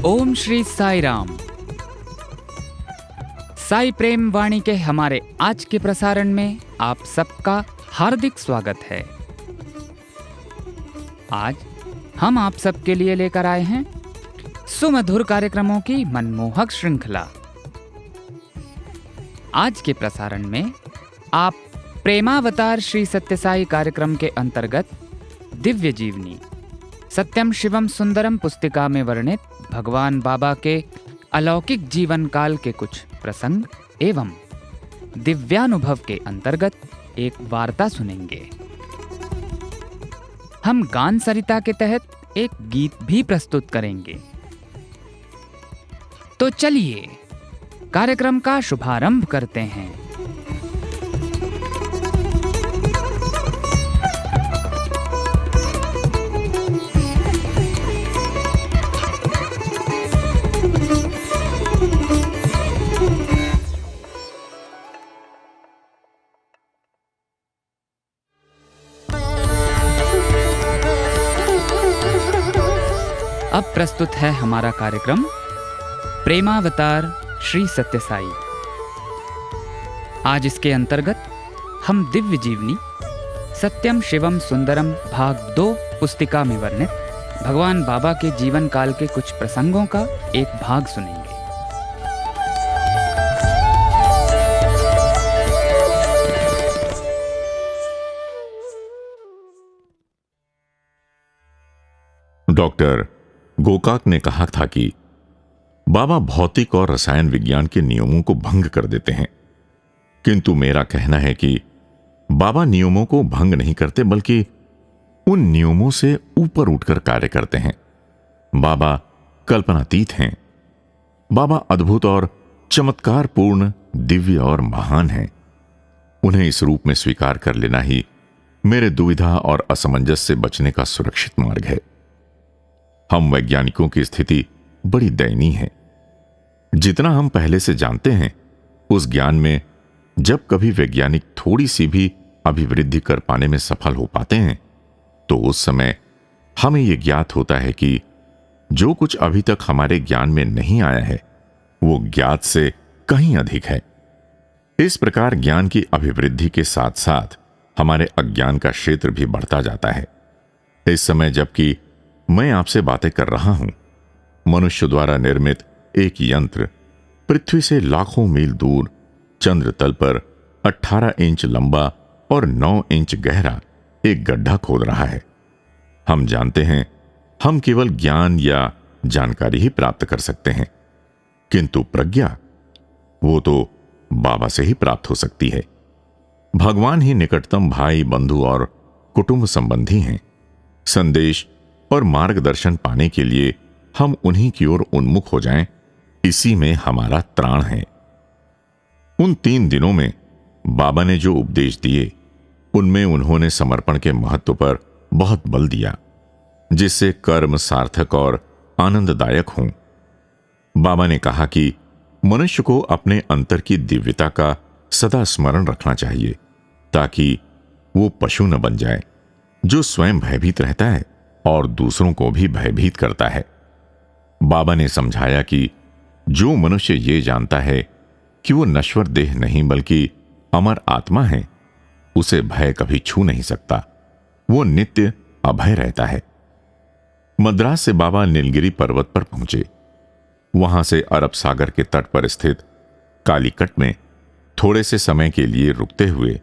ओम श्री साई राम। साई प्रेम वाणी के हमारे आज के प्रसारण में आप सबका हार्दिक स्वागत है। आज हम आप सबके लिए लेकर आए हैं सुमधुर कार्यक्रमों की मनमोहक श्रृंखला। आज के प्रसारण में आप प्रेमावतार श्री सत्यसाई कार्यक्रम के अंतर्गत दिव्य जीवनी सत्यम शिवम सुंदरम पुस्तिका में वर्णित भगवान बाबा के अलौकिक जीवन काल के कुछ प्रसंग एवं दिव्यानुभव के अंतर्गत एक वार्ता सुनेंगे। हम गान सरिता के तहत एक गीत भी प्रस्तुत करेंगे। तो चलिए कार्यक्रम का शुभारंभ करते हैं। अब प्रस्तुत है हमारा कार्यक्रम प्रेमावतार श्री सत्यसाई। आज इसके अंतर्गत हम दिव्य जीवनी सत्यम शिवम सुंदरम भाग 2 पुस्तिका में वर्णित भगवान बाबा के जीवन काल के कुछ प्रसंगों का एक भाग सुनेंगे। डॉक्टर गोकाक ने कहा था कि बाबा भौतिक और रसायन विज्ञान के नियमों को भंग कर देते हैं, किंतु मेरा कहना है कि बाबा नियमों को भंग नहीं करते बल्कि उन नियमों से ऊपर उठकर कार्य करते हैं। बाबा कल्पनातीत हैं। बाबा अद्भुत और चमत्कारपूर्ण, दिव्य और महान हैं। उन्हें इस रूप में स्वीकार कर लेना ही मेरे दुविधा और असमंजस से बचने का सुरक्षित मार्ग है। हम वैज्ञानिकों की स्थिति बड़ी दयनीय है। जितना हम पहले से जानते हैं, उस ज्ञान में जब कभी वैज्ञानिक थोड़ी सी भी अभिवृद्धि कर पाने में सफल हो पाते हैं, तो उस समय हमें यह ज्ञात होता है कि जो कुछ अभी तक हमारे ज्ञान में नहीं आया है, वो ज्ञात से कहीं अधिक है। इस प्रकार ज्ञान की अभिवृद्धि के साथ साथ हमारे अज्ञान का क्षेत्र भी बढ़ता जाता है। इस समय जबकि मैं आपसे बातें कर रहा हूं, मनुष्य द्वारा निर्मित एक यंत्र पृथ्वी से लाखों मील दूर चंद्र तल पर 18 इंच लंबा और 9 इंच गहरा एक गड्ढा खोद रहा है। हम जानते हैं हम केवल ज्ञान या जानकारी ही प्राप्त कर सकते हैं, किंतु प्रज्ञा वो तो बाबा से ही प्राप्त हो सकती है। भगवान ही निकटतम भाई, बंधु और कुटुंब संबंधी हैं। संदेश और मार्गदर्शन पाने के लिए हम उन्हीं की ओर उन्मुख हो जाएं, इसी में हमारा त्राण है। उन 3 दिनों में बाबा ने जो उपदेश दिए, उनमें उन्होंने समर्पण के महत्व पर बहुत बल दिया, जिससे कर्म सार्थक और आनंददायक हों। बाबा ने कहा कि मनुष्य को अपने अंतर की दिव्यता का सदा स्मरण रखना चाहिए, ताकि वो पशु न बन जाए जो स्वयं भयभीत रहता है और दूसरों को भी भयभीत करता है। बाबा ने समझाया कि जो मनुष्य ये जानता है कि वो नश्वर देह नहीं बल्कि अमर आत्मा है, उसे भय कभी छू नहीं सकता। वो नित्य अभय रहता है। मद्रास से बाबा नीलगिरी पर्वत पर पहुंचे। वहां से अरब सागर के तट पर स्थित कालीकट में थोड़े से समय के लिए रुकते हुए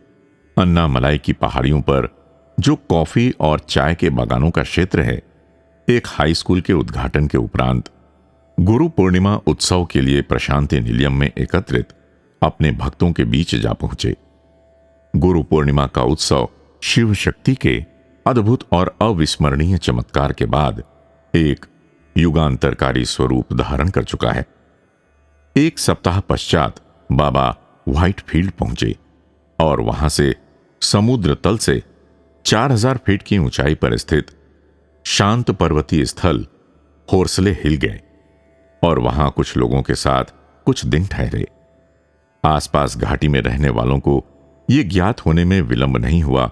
अन्नामलाई की पहाड़ियों पर, जो कॉफी और चाय के बागानों का क्षेत्र है, एक हाई स्कूल के उद्घाटन के उपरांत गुरु पूर्णिमा उत्सव के लिए प्रशांति निलयम में एकत्रित अपने भक्तों के बीच जा पहुंचे। गुरु पूर्णिमा का उत्सव शिव शक्ति के अद्भुत और अविस्मरणीय चमत्कार के बाद एक युगांतरकारी स्वरूप धारण कर चुका है। एक सप्ताह पश्चात बाबा व्हाइट फील्ड पहुंचे और वहां से समुद्र तल से 4000 फीट की ऊंचाई पर स्थित शांत पर्वतीय स्थल होर्सले हिल गए और वहां कुछ लोगों के साथ कुछ दिन ठहरे। आसपास घाटी में रहने वालों को यह ज्ञात होने में विलंब नहीं हुआ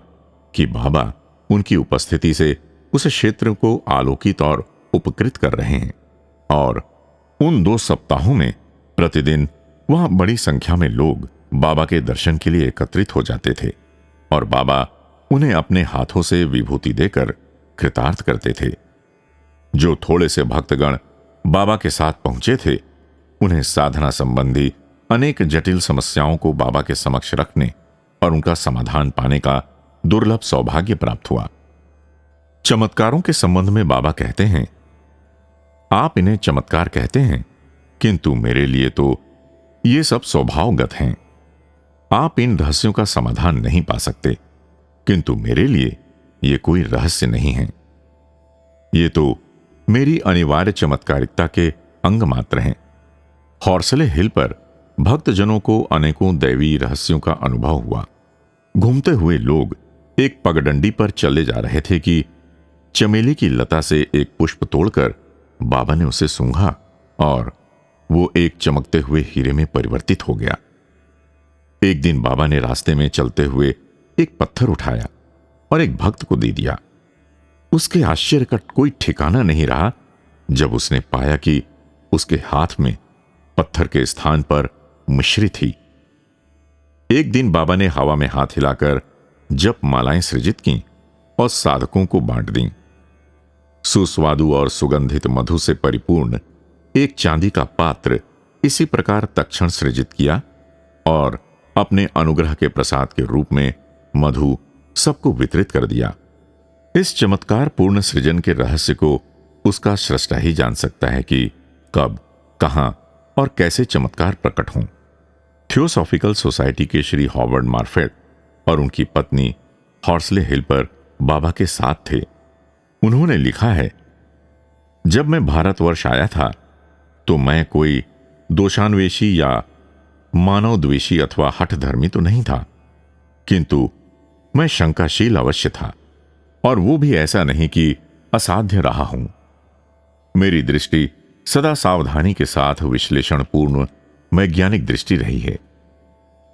कि बाबा उनकी उपस्थिति से उस क्षेत्र को आलोकित और उपकृत कर रहे हैं और उन 2 सप्ताहों में प्रतिदिन वहां बड़ी संख्या में लोग बाबा के दर्शन के लिए एकत्रित हो जाते थे और बाबा उन्हें अपने हाथों से विभूति देकर कृतार्थ करते थे। जो थोड़े से भक्तगण बाबा के साथ पहुंचे थे, उन्हें साधना संबंधी अनेक जटिल समस्याओं को बाबा के समक्ष रखने और उनका समाधान पाने का दुर्लभ सौभाग्य प्राप्त हुआ। चमत्कारों के संबंध में बाबा कहते हैं, आप इन्हें चमत्कार कहते हैं, किंतु मेरे लिए तो ये सब स्वभावगत हैं। आप इन रहस्यों का समाधान नहीं पा सकते, किंतु मेरे लिए ये कोई रहस्य नहीं है। ये तो मेरी अनिवार्य चमत्कारिकता के अंग मात्र हैं। हॉर्सले हिल पर भक्तजनों को अनेकों दैवी रहस्यों का अनुभव हुआ। घूमते हुए लोग एक पगडंडी पर चले जा रहे थे कि चमेली की लता से एक पुष्प तोड़कर बाबा ने उसे सूंघा और वो एक चमकते हुए हीरे में परिवर्तित हो गया। एक दिन बाबा ने रास्ते में चलते हुए एक पत्थर उठाया और एक भक्त को दे दिया। उसके आश्चर्य का कोई ठिकाना नहीं रहा जब उसने पाया कि उसके हाथ में पत्थर के स्थान पर मिश्री थी। एक दिन बाबा ने हवा में हाथ हिलाकर जप मालाएं सृजित की और साधकों को बांट दी। सुस्वादु और सुगंधित मधु से परिपूर्ण एक चांदी का पात्र इसी प्रकार तत्क्षण सृजित किया और अपने अनुग्रह के प्रसाद के रूप में मधु सबको वितरित कर दिया। इस चमत्कार पूर्ण सृजन के रहस्य को उसका स्रष्टा ही जान सकता है कि कब, कहां और कैसे चमत्कार प्रकट हों। थियोसॉफिकल सोसाइटी के श्री हॉवर्ड मार्फेट और उनकी पत्नी हॉर्सले हिल पर बाबा के साथ थे। उन्होंने लिखा है, जब मैं भारतवर्ष आया था तो मैं कोई दोषान्वेषी या मानवद्वेषी अथवा हठधर्मी तो नहीं था, किंतु मैं शंकाशील अवश्य था, और वो भी ऐसा नहीं कि असाध्य रहा हूं। मेरी दृष्टि सदा सावधानी के साथ विश्लेषणपूर्ण वैज्ञानिक दृष्टि रही है।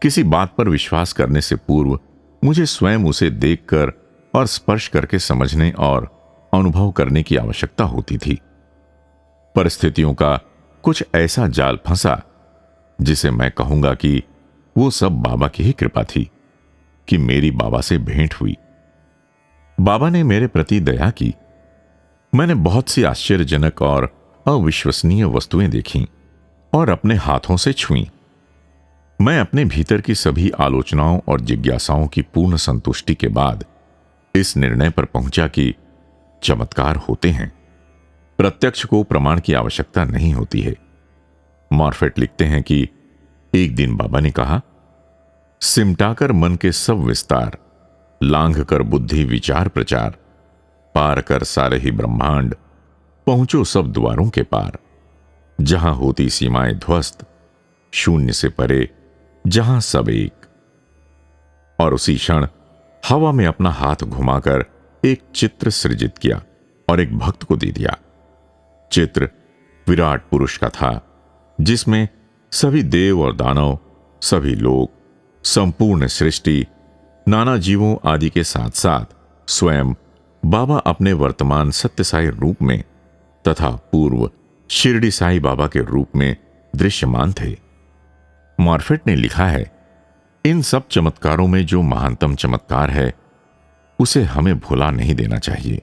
किसी बात पर विश्वास करने से पूर्व मुझे स्वयं उसे देखकर और स्पर्श करके समझने और अनुभव करने की आवश्यकता होती थी। परिस्थितियों का कुछ ऐसा जाल फंसा जिसे मैं कहूंगा कि वो सब बाबा की ही कृपा थी कि मेरी बाबा से भेंट हुई। बाबा ने मेरे प्रति दया की। मैंने बहुत सी आश्चर्यजनक और अविश्वसनीय वस्तुएं देखीं और अपने हाथों से छुईं। मैं अपने भीतर की सभी आलोचनाओं और जिज्ञासाओं की पूर्ण संतुष्टि के बाद इस निर्णय पर पहुंचा कि चमत्कार होते हैं। प्रत्यक्ष को प्रमाण की आवश्यकता नहीं होती है। मॉर्फेट लिखते हैं कि एक दिन बाबा ने कहा, सिमटाकर मन के सब विस्तार, लांघ कर बुद्धि विचार प्रचार, पार कर सारे ही ब्रह्मांड, पहुंचो सब द्वारों के पार। जहां होती सीमाएं ध्वस्त, शून्य से परे जहां सब एक। और उसी क्षण हवा में अपना हाथ घुमाकर एक चित्र सृजित किया और एक भक्त को दे दिया। चित्र विराट पुरुष का था, जिसमें सभी देव और दानव, सभी लोग, संपूर्ण सृष्टि, नाना जीवों आदि के साथ साथ स्वयं बाबा अपने वर्तमान सत्यसाई रूप में तथा पूर्व शिरडी साई बाबा के रूप में दृश्यमान थे। मॉर्फेट ने लिखा है, इन सब चमत्कारों में जो महानतम चमत्कार है उसे हमें भुला नहीं देना चाहिए।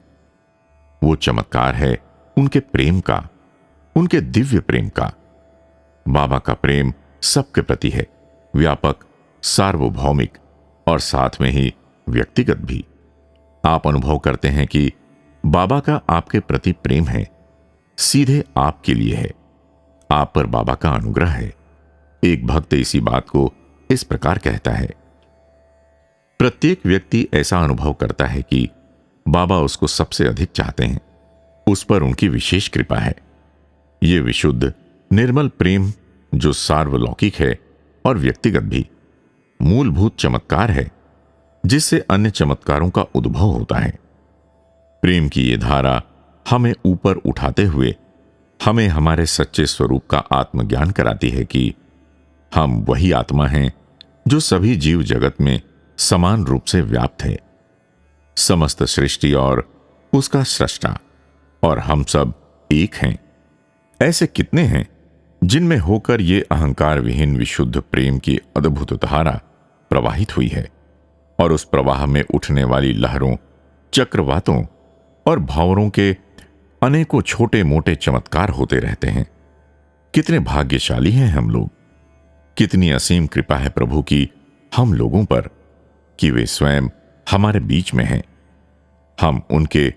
वो चमत्कार है उनके प्रेम का, उनके दिव्य प्रेम का। बाबा का प्रेम सबके प्रति है, व्यापक, सार्वभौमिक और साथ में ही व्यक्तिगत भी। आप अनुभव करते हैं कि बाबा का आपके प्रति प्रेम है, सीधे आपके लिए है। आप पर बाबा का अनुग्रह है। एक भक्त इसी बात को इस प्रकार कहता है, प्रत्येक व्यक्ति ऐसा अनुभव करता है कि बाबा उसको सबसे अधिक चाहते हैं, उस पर उनकी विशेष कृपा है। ये विशुद्ध निर्मल प्रेम जो सार्वलौकिक है और व्यक्तिगत भी, मूलभूत चमत्कार है जिससे अन्य चमत्कारों का उद्भव होता है। प्रेम की ये धारा हमें ऊपर उठाते हुए हमें हमारे सच्चे स्वरूप का आत्मज्ञान कराती है कि हम वही आत्मा हैं जो सभी जीव जगत में समान रूप से व्याप्त है, समस्त सृष्टि और उसका सृष्टा, और हम सब एक हैं। ऐसे कितने हैं जिनमें होकर ये अहंकार विहीन विशुद्ध प्रेम की अद्भुत धारा प्रवाहित हुई है, और उस प्रवाह में उठने वाली लहरों, चक्रवातों और भावरों के अनेकों छोटे मोटे चमत्कार होते रहते हैं। कितने भाग्यशाली हैं हम लोग! कितनी असीम कृपा है प्रभु की हम लोगों पर कि वे स्वयं हमारे बीच में हैं। हम उनके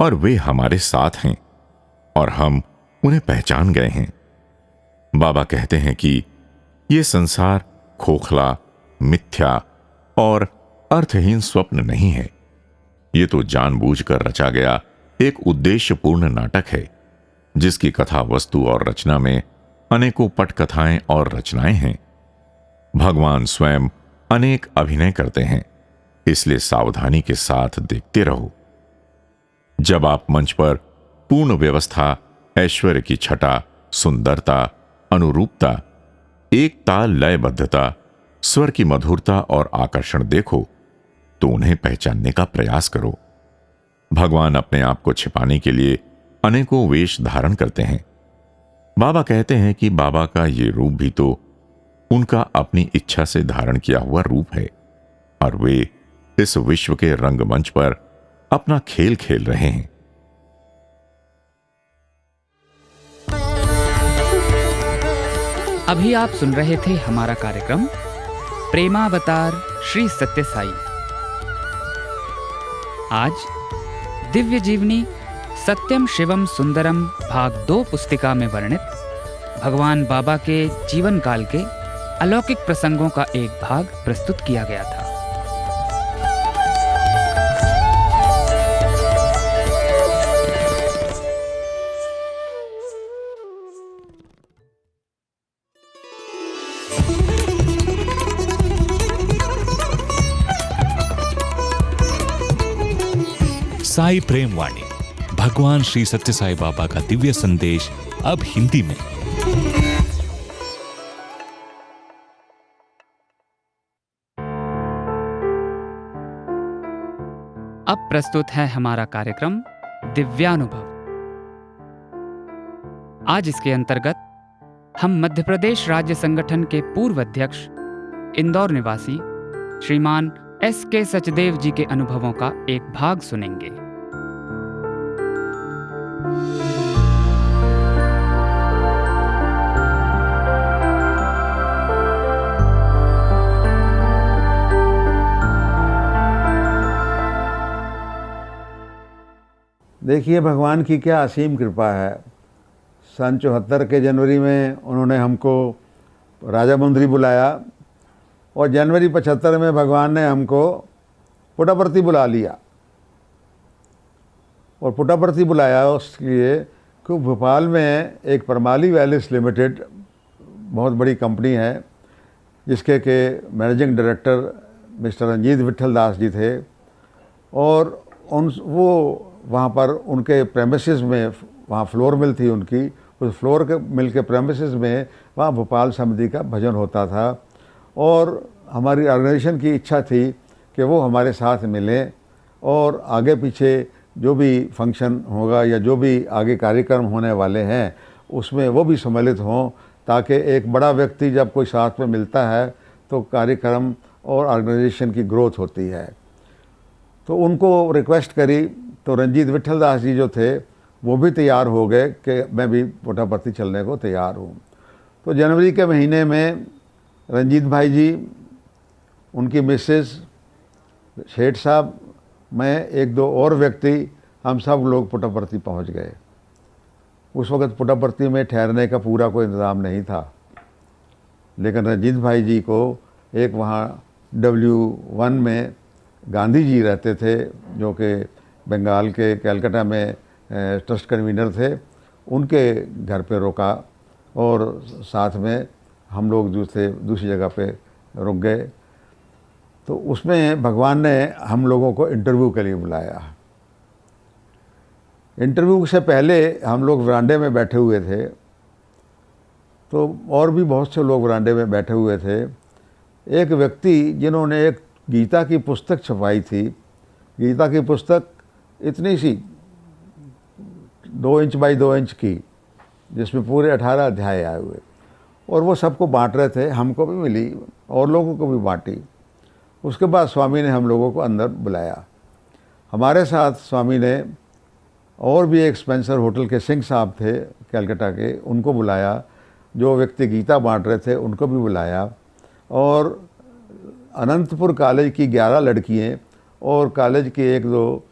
और वे हमारे साथ हैं, और हम उन्हें पहचान गए हैं। बाबा कहते हैं कि यह संसार खोखला, मिथ्या और अर्थहीन स्वप्न नहीं है। ये तो जानबूझकर रचा गया एक उद्देश्यपूर्ण नाटक है, जिसकी कथा वस्तु और रचना में अनेकों पटकथाएं और रचनाएं हैं। भगवान स्वयं अनेक अभिनय करते हैं, इसलिए सावधानी के साथ देखते रहो। जब आप मंच पर पूर्ण व्यवस्था, ऐश्वर्य की छटा, सुंदरता, अनुरूपता, एक ताल लयबद्धता, स्वर की मधुरता और आकर्षण देखो, तो उन्हें पहचानने का प्रयास करो। भगवान अपने आप को छिपाने के लिए अनेकों वेश धारण करते हैं। बाबा कहते हैं कि बाबा का ये रूप भी तो उनका अपनी इच्छा से धारण किया हुआ रूप है, और वे इस विश्व के रंगमंच पर अपना खेल खेल रहे हैं। अभी आप सुन रहे थे हमारा कार्यक्रम प्रेमावतार श्री सत्य साई। आज दिव्य जीवनी सत्यम शिवम सुंदरम भाग 2 पुस्तिका में वर्णित भगवान बाबा के जीवन काल के अलौकिक प्रसंगों का एक भाग प्रस्तुत किया गया था। साई प्रेम वाणी, भगवान श्री सत्य साई बाबा का दिव्य संदेश, अब हिंदी में। अब प्रस्तुत है हमारा कार्यक्रम दिव्यानुभव। आज इसके अंतर्गत हम मध्य प्रदेश राज्य संगठन के पूर्व अध्यक्ष, इंदौर निवासी श्रीमान S.K. सचदेव जी के अनुभवों का एक भाग सुनेंगे। देखिए भगवान की क्या असीम कृपा है। सन 74 के जनवरी में उन्होंने हमको राजा मुंदरी बुलाया, और जनवरी 75 में भगवान ने हमको पुट्टपर्ती बुला लिया। और पुट्टपर्ती बुलाया उसलिए कि भोपाल में एक परमाली वैलिस लिमिटेड बहुत बड़ी कंपनी है, जिसके के managing director mister Ranjit Vitthal Das ji थे। और वो वहाँ पर उनके प्रेमिसेस में, वहाँ फ्लोर मिल थी उनकी, उस फ्लोर के मिल के प्रेमिसेस में वहाँ भोपाल समिति का भजन होता था। और हमारी ऑर्गेनाइजेशन की इच्छा थी कि वो हमारे साथ मिलें, और आगे पीछे जो भी फंक्शन होगा या जो भी आगे कार्यक्रम होने वाले हैं उसमें वो भी सम्मिलित हों, ताकि एक बड़ा व्यक्ति जब कोई साथ में मिलता है तो कार्यक्रम और ऑर्गेनाइजेशन की ग्रोथ होती है। तो उनको रिक्वेस्ट करी, तो रंजीत विट्ठल दास जी जो थे वो भी तैयार हो गए कि मैं भी पुट्टपर्ती चलने को तैयार हूँ। तो जनवरी के महीने में रंजीत भाई जी, उनकी मिसेस, शेठ साहब, मैं, एक दो और व्यक्ति, हम सब लोग पुट्टपर्ती पहुँच गए। उस वक़्त पुट्टपर्ती में ठहरने का पूरा कोई इंतज़ाम नहीं था, लेकिन रंजीत भाई जी को एक वहाँ W1 में गांधी जी रहते थे, जो कि बंगाल के कलकत्ता में ट्रस्ट कन्वीनर थे, उनके घर पे रोका, और साथ में हम लोग जो थे दूसरी जगह पे रुक गए। तो उसमें भगवान ने हम लोगों को इंटरव्यू के लिए बुलाया। इंटरव्यू से पहले हम लोग वरांडे में बैठे हुए थे, तो और भी बहुत से लोग वरांडे में बैठे हुए थे। एक व्यक्ति जिन्होंने एक गीता की पुस्तक छपाई थी, गीता की पुस्तक इतनी सी 2 इंच बाई 2 इंच की, जिसमें पूरे 18 अध्याय आए हुए, और वो सबको बांट रहे थे, हमको भी मिली और लोगों को भी बांटी। उसके बाद स्वामी ने हम लोगों को अंदर बुलाया। हमारे साथ स्वामी ने और भी एक स्पेंसर होटल के सिंह साहब थे कलकत्ता के, उनको बुलाया। जो व्यक्ति गीता बांट रहे थे उनको भी बुलाया, और अनंतपुर कॉलेज की 11 लड़कियाँ और कॉलेज की 1-2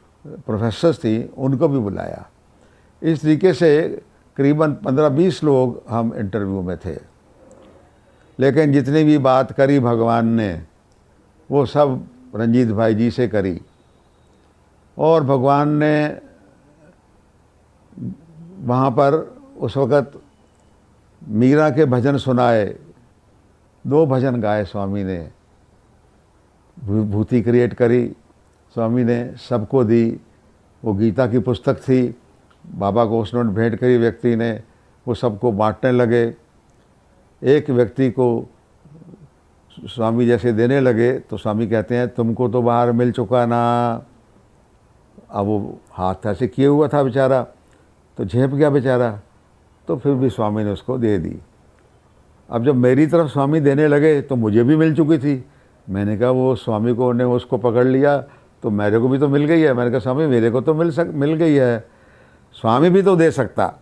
प्रोफेसर्स थी, उनको भी बुलाया। इस तरीके से करीबन 15-20 लोग हम इंटरव्यू में थे। लेकिन जितनी भी बात करी भगवान ने वो सब रंजीत भाई जी से करी, और भगवान ने वहाँ पर उस वक़्त मीरा के भजन सुनाए। 2 भजन गाए स्वामी ने, विभूति क्रिएट करी स्वामी ने, सबको दी। वो गीता की पुस्तक थी, बाबा को उस नोट भेंट करी व्यक्ति ने, वो सबको बांटने लगे। एक व्यक्ति को स्वामी जैसे देने लगे तो स्वामी कहते हैं तुमको तो बाहर मिल चुका ना। अब वो हाथ ऐसे किए हुआ था बेचारा, तो झेप गया बेचारा, तो फिर भी स्वामी ने उसको दे दी। अब जब मेरी तरफ स्वामी देने लगे तो मुझे भी मिल चुकी थी। मैंने कहा वो स्वामी को ने उसको पकड़ लिया तो मेरे को भी तो मिल गई है। मैंने कहा स्वामी मेरे को तो मिल गई है, स्वामी भी तो दे सकता।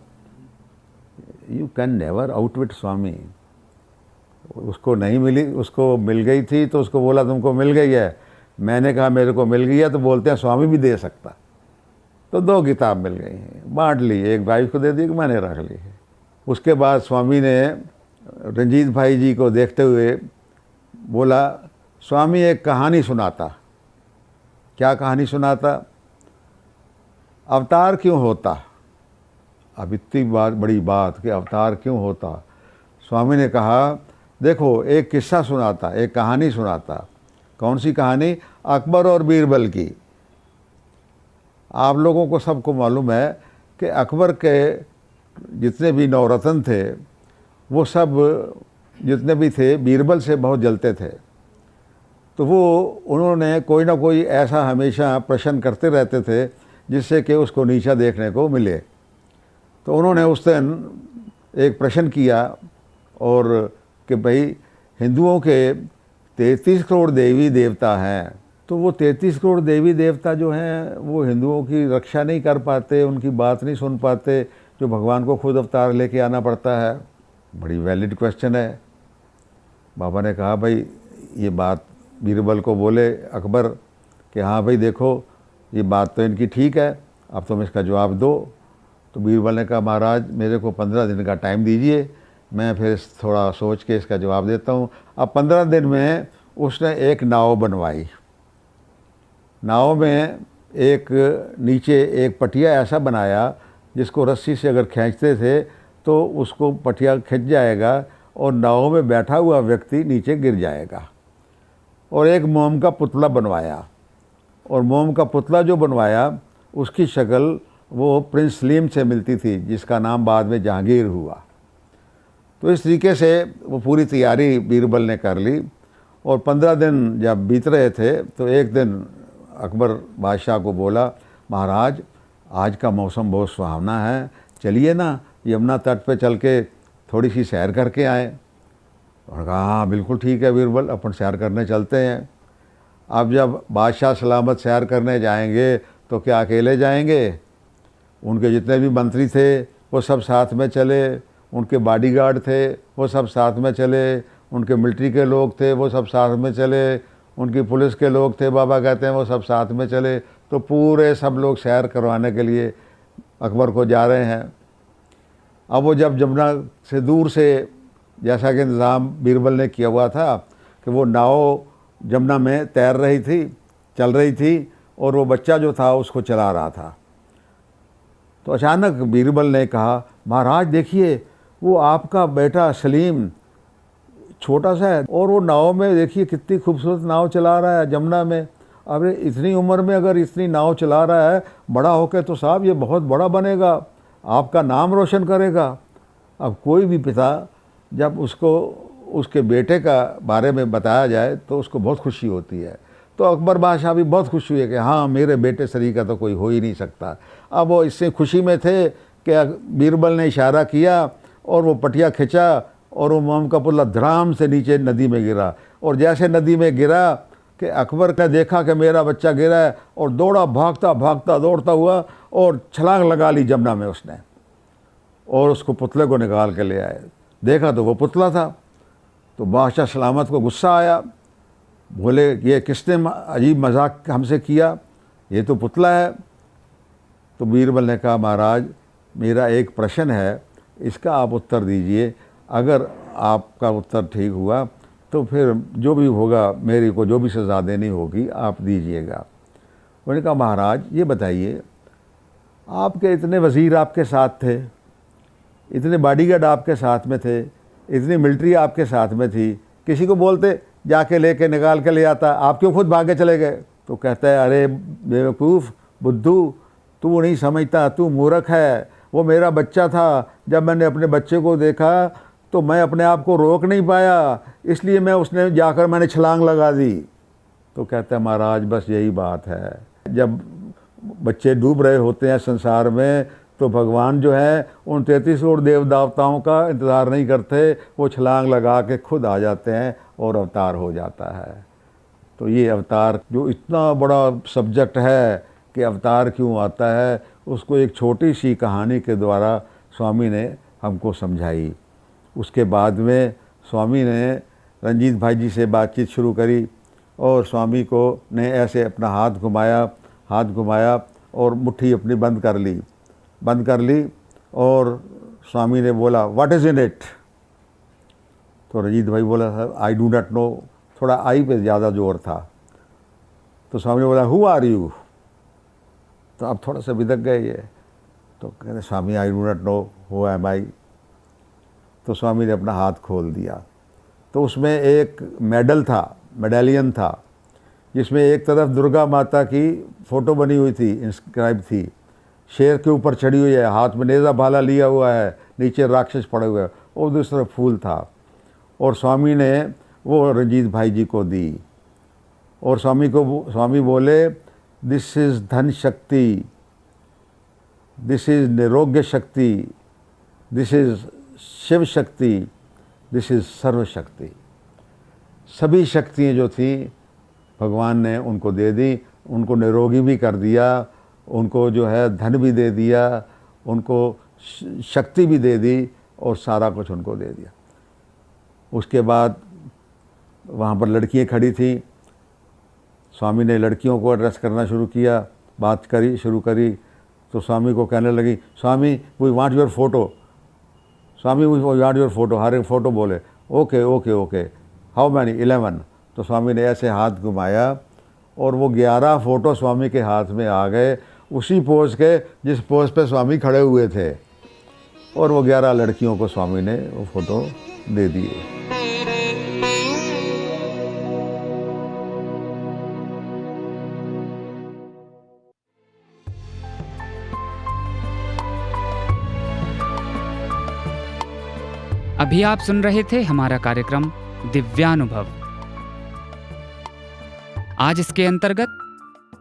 यू कैन नेवर आउटविट स्वामी। उसको नहीं मिली, उसको मिल गई थी तो उसको बोला तुमको मिल गई है। मैंने कहा मेरे को मिल गई है, तो बोलते हैं स्वामी भी दे सकता। तो 2 किताब मिल गई हैं, बांट ली। एक वाइफ को दे दी, एक मैंने रख ली है। उसके बाद स्वामी ने रंजीत भाई जी को देखते हुए बोला स्वामी एक कहानी सुनाता। क्या कहानी सुनाता? अवतार क्यों होता? अब इतनी बड़ी बात कि अवतार क्यों होता। स्वामी ने कहा देखो एक किस्सा सुनाता, एक कहानी सुनाता। कौन सी कहानी? अकबर और बीरबल की। आप लोगों को सबको मालूम है कि अकबर के जितने भी नवरत्न थे वो सब जितने भी थे बीरबल से बहुत जलते थे। तो वो उन्होंने कोई ना कोई ऐसा हमेशा प्रश्न करते रहते थे जिससे कि उसको नीचा देखने को मिले। तो उन्होंने उस दिन एक प्रश्न किया और कि भाई हिंदुओं के 33 करोड़ देवी देवता हैं, तो वो 33 करोड़ देवी देवता जो हैं वो हिंदुओं की रक्षा नहीं कर पाते, उनकी बात नहीं सुन पाते, जो भगवान को खुद अवतार लेके आना पड़ता है। बड़ी वैलिड क्वेश्चन है। बाबा ने कहा भाई ये बात बीरबल को बोले अकबर कि हाँ भाई देखो ये बात तो इनकी ठीक है, अब तुम इसका जवाब दो। तो बीरबल ने कहा महाराज मेरे को 15 दिन का टाइम दीजिए, मैं फिर थोड़ा सोच के इसका जवाब देता हूँ। अब 15 दिन में उसने एक नाव बनवाई। नाव में एक नीचे एक पटिया ऐसा बनाया जिसको रस्सी से अगर खींचते थे तो उसको पटिया खिंच जाएगा और नाव में बैठा हुआ व्यक्ति नीचे गिर जाएगा। और एक मोम का पुतला बनवाया, और मोम का पुतला जो बनवाया उसकी शक्ल वो प्रिंस सलीम से मिलती थी जिसका नाम बाद में जहांगीर हुआ। तो इस तरीके से वो पूरी तैयारी बीरबल ने कर ली। और 15 दिन जब बीत रहे थे तो एक दिन अकबर बादशाह को बोला महाराज आज का मौसम बहुत सुहावना है, चलिए ना यमुना तट पे चल के थोड़ी सी सैर करके आए। उन्होंने कहा हाँ बिल्कुल ठीक है बीरबल, अपन सैर करने चलते हैं। अब जब बादशाह सलामत सैर करने जाएंगे तो क्या अकेले जाएंगे? उनके जितने भी मंत्री थे वो सब साथ में चले, उनके बॉडीगार्ड थे वो सब साथ में चले, उनके मिलिट्री के लोग थे वो सब साथ में चले, उनकी पुलिस के लोग थे बाबा कहते हैं वो सब साथ में चले। तो पूरे सब लोग सैर करवाने के लिए अकबर को जा रहे हैं। अब वो जब जमुना से दूर से जैसा कि इंतज़ाम बीरबल ने किया हुआ था कि वो नाव जमुना में तैर रही थी, चल रही थी, और वो बच्चा जो था उसको चला रहा था। तो अचानक बीरबल ने कहा महाराज देखिए वो आपका बेटा सलीम छोटा सा है और वो नाव में देखिए कितनी खूबसूरत नाव चला रहा है जमुना में। अरे इतनी उम्र में अगर इतनी नाव चला रहा है, बड़ा होकर तो साहब ये बहुत बड़ा बनेगा, आपका नाम रोशन करेगा। अब कोई भी पिता जब उसको उसके बेटे का बारे में बताया जाए तो उसको बहुत खुशी होती है। तो अकबर बादशाह भी बहुत खुश हुए कि हाँ मेरे बेटे सरी का तो कोई हो ही नहीं सकता। अब वो इससे खुशी में थे कि बीरबल ने इशारा किया और वो पटिया खिंचा और वो मोम का पुतला धड़ाम से नीचे नदी में गिरा। और जैसे नदी में गिरा कि अकबर ने देखा कि मेरा बच्चा गिरा है, और दौड़ा, भागता भागता दौड़ता हुआ और छलांग लगा ली जमुना में उसने, और उसको पुतले को निकाल के ले आए। देखा तो वो पुतला था। तो बादशाह सलामत को गुस्सा आया, बोले ये किसने अजीब मजाक हमसे किया, ये तो पुतला है। तो बीरबल ने कहा महाराज मेरा एक प्रश्न है, इसका आप उत्तर दीजिए, अगर आपका उत्तर ठीक हुआ तो फिर जो भी होगा, मेरे को जो भी सज़ा देनी होगी आप दीजिएगा। उन्होंने कहा महाराज ये बताइए, आपके इतने वज़ीर आपके साथ थे, इतने बॉडीगार्ड आपके साथ में थे, इतनी मिलिट्री आपके साथ में थी, किसी को बोलते जाके लेके निकाल के ले आता, आप क्यों खुद भागे चले गए? तो कहता है अरे बेवकूफ़ बुद्धू, तू नहीं समझता, तू मूर्ख है। वो मेरा बच्चा था, जब मैंने अपने बच्चे को देखा तो मैं अपने आप को रोक नहीं पाया, इसलिए उसने जाकर मैंने छलांग लगा दी। तो कहता है महाराज बस यही बात है, जब बच्चे डूब रहे होते हैं संसार में तो भगवान जो है उन 33 करोड़ देव देवताओं का इंतज़ार नहीं करते, वो छलांग लगा के खुद आ जाते हैं और अवतार हो जाता है। तो ये अवतार जो इतना बड़ा सब्जेक्ट है कि अवतार क्यों आता है, उसको एक छोटी सी कहानी के द्वारा स्वामी ने हमको समझाई। उसके बाद में स्वामी ने रंजीत भाई जी से बातचीत शुरू करी, और स्वामी को ने ऐसे अपना हाथ घुमाया और मुट्ठी अपनी बंद कर ली, और स्वामी ने बोला व्हाट इज़ इन इट? तो रंजीत भाई बोला sir I do not no, थोड़ा आई पे ज़्यादा जोर था। तो स्वामी ने बोला हु आर यू? तो अब थोड़ा सा बिदक गए ये, तो कहते Swami I do not know who am I. तो स्वामी ने अपना हाथ खोल दिया, तो उसमें एक मेडालियन था, जिसमें एक तरफ दुर्गा माता की फ़ोटो बनी हुई थी, इंस्क्राइब थी, शेर के ऊपर चढ़ी हुई है, हाथ में नेज़ा भाला लिया हुआ है, नीचे राक्षस पड़े हुए हैं, और दूसरी तरफ फूल था। और स्वामी ने वो रंजीत भाई जी को दी, और स्वामी बोले दिस इज़ धन शक्ति, दिस इज़ निरोग्य शक्ति, this is Shiv Shakti, this is सर्व शक्ति। सभी शक्तियाँ जो थी भगवान ने उनको दे दी, उनको निरोगी भी कर दिया, उनको जो है धन भी दे दिया, उनको शक्ति भी दे दी, और सारा कुछ उनको दे दिया। उसके बाद वहाँ पर लड़कियाँ खड़ी थी, स्वामी ने लड़कियों को एड्रेस करना शुरू किया, बात शुरू करी। तो स्वामी को कहने लगी Swami we want your photo, Swami we want your photo. हर एक फ़ोटो बोले okay okay okay, how many? 11। तो स्वामी ने ऐसे हाथ घुमाया और वो 11 फ़ोटो स्वामी के हाथ में आ गए, उसी पोज के जिस पोज पे स्वामी खड़े हुए थे, और वो 11 लड़कियों को स्वामी ने वो फ़ोटो दे दिए। अभी आप सुन रहे थे हमारा कार्यक्रम दिव्यानुभव। आज इसके अंतर्गत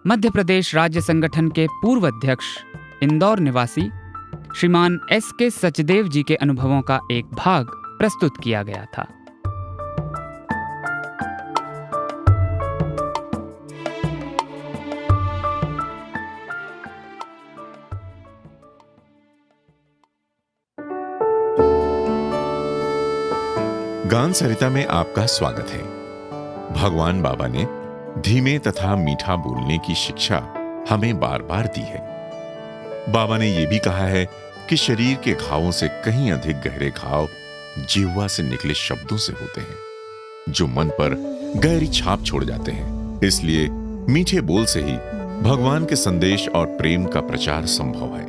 मध्य प्रदेश राज्य संगठन के पूर्व अध्यक्ष इंदौर निवासी श्रीमान S.K. सचदेव जी के अनुभवों का एक भाग प्रस्तुत किया गया था। गान सरिता में आपका स्वागत है। भगवान बाबा ने धीमे तथा मीठा बोलने की शिक्षा हमें बार बार दी है। बाबा ने यह भी कहा है कि शरीर के घावों से कहीं अधिक गहरे घाव जिह्वा से निकले शब्दों से होते हैं, जो मन पर गहरी छाप छोड़ जाते हैं। इसलिए मीठे बोल से ही भगवान के संदेश और प्रेम का प्रचार संभव है।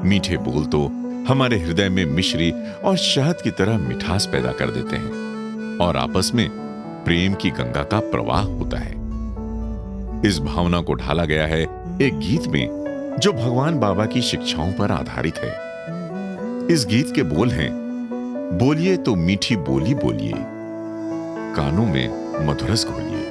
मीठे बोल तो हमारे हृदय में मिश्री और शहद की तरह मिठास पैदा कर देते हैं और आपस में प्रेम की गंगा का प्रवाह होता है। इस भावना को ढाला गया है एक गीत में जो भगवान बाबा की शिक्षाओं पर आधारित है। इस गीत के बोल हैं, बोलिए तो मीठी बोली बोलिए, कानों में मधुरस घोलिए।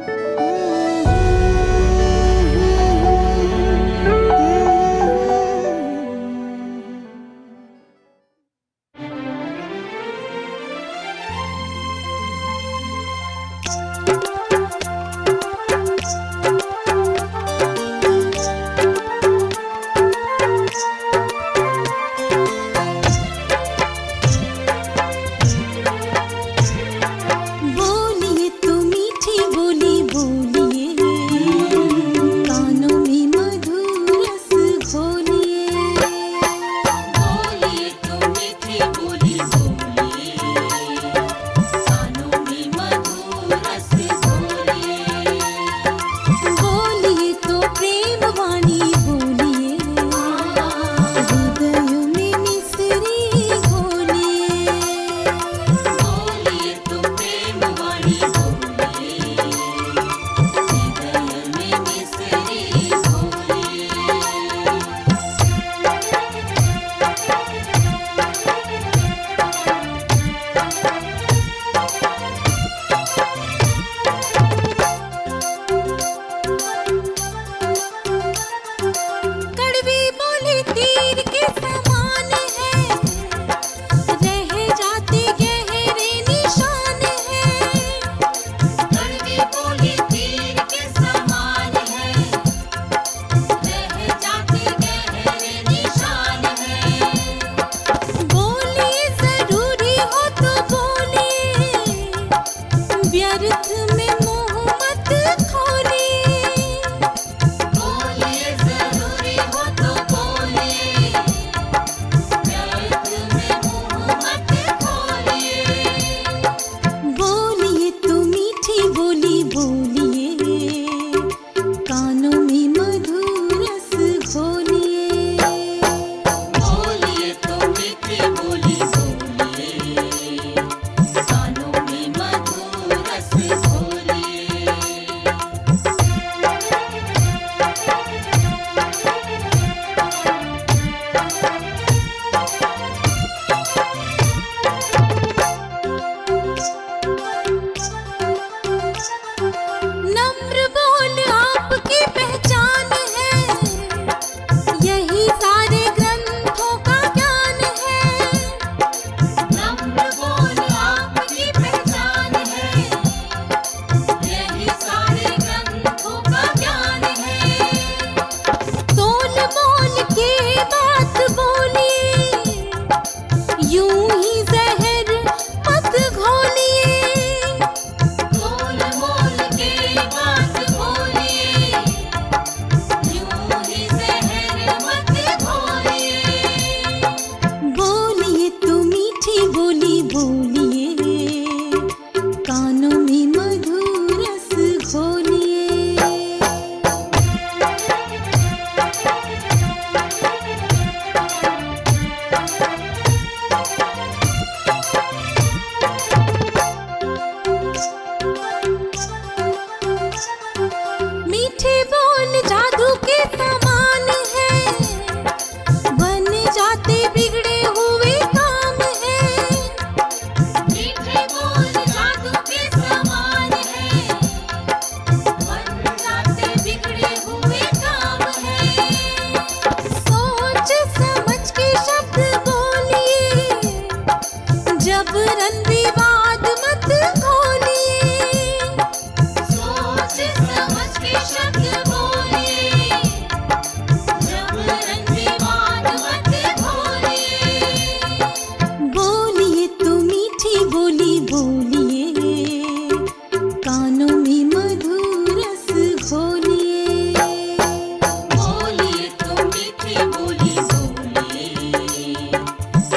मीठी बोली बोले,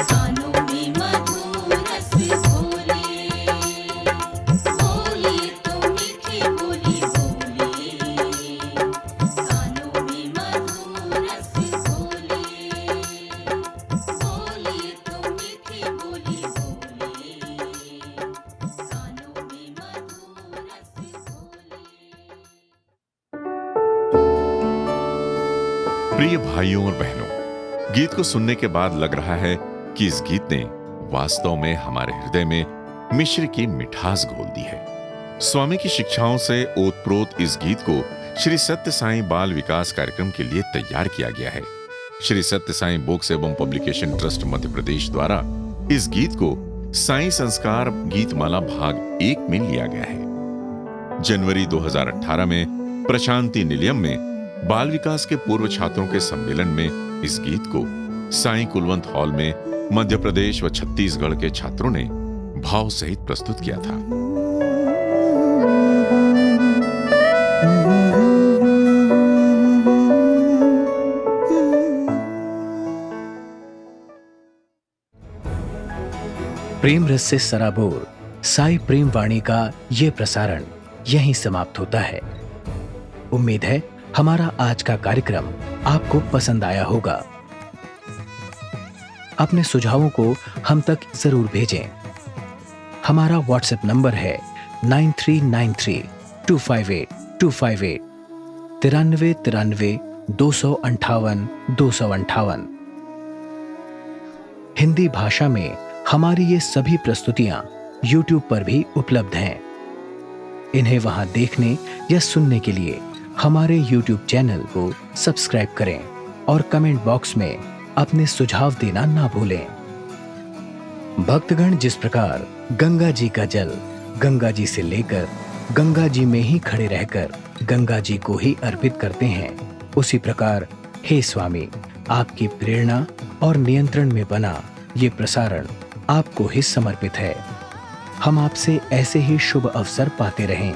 कानों में मधुर रस घोले। बोली तो मीठी बोली बोले, कानों में मधुर रस घोले। बोली तो मीठी बोली बोले, कानों में मधुर रस घोले। प्रिय भाइयों और बहनों, गीत को सुनने के बाद लग रहा है कि इस गीत ने वास्तव में हमारे हृदय में मिश्र की मिठास घोल दी है। स्वामी की शिक्षाओं से ओतप्रोत इस गीत को श्री सत्य साईं बाल विकास कार्यक्रम के लिए तैयार किया गया है। श्री सत्य साईं बुक्स एवं पब्लिकेशन ट्रस्ट मध्य प्रदेश द्वारा इस गीत को साईं संस्कार गीतमाला भाग 1 में लिया गया है। जनवरी 2018 में प्रशांति निलयम में बाल विकास के पूर्व छात्रों के सम्मेलन में इस गीत को साईं कुलवंत हॉल में मध्य प्रदेश व छत्तीसगढ़ के छात्रों ने भाव सहित प्रस्तुत किया था। प्रेम रस से सराबोर साई प्रेम वाणी का ये प्रसारण यहीं समाप्त होता है। उम्मीद है हमारा आज का कार्यक्रम आपको पसंद आया होगा। अपने सुझावों को हम तक जरूर भेजें। हमारा व्हाट्सएप नंबर है 9393258258 9393 258 258। हिंदी भाषा में हमारी ये सभी प्रस्तुतियां YouTube पर भी उपलब्ध हैं। इन्हें वहां देखने या सुनने के लिए हमारे YouTube चैनल को सब्सक्राइब करें और कमेंट बॉक्स में अपने सुझाव देना ना भूलें। भक्तगण जिस प्रकार गंगा जी का जल गंगा जी से लेकर गंगा जी में ही खड़े रहकर गंगा जी को ही अर्पित करते हैं, उसी प्रकार हे स्वामी, आपकी प्रेरणा और नियंत्रण में बना ये प्रसारण आपको ही समर्पित है। हम आपसे ऐसे ही शुभ अवसर पाते रहें,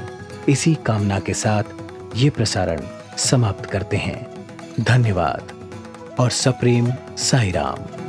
इसी कामना के साथ ये प्रसारण समाप्त करते हैं। धन्यवाद और सप्रेम साई राम।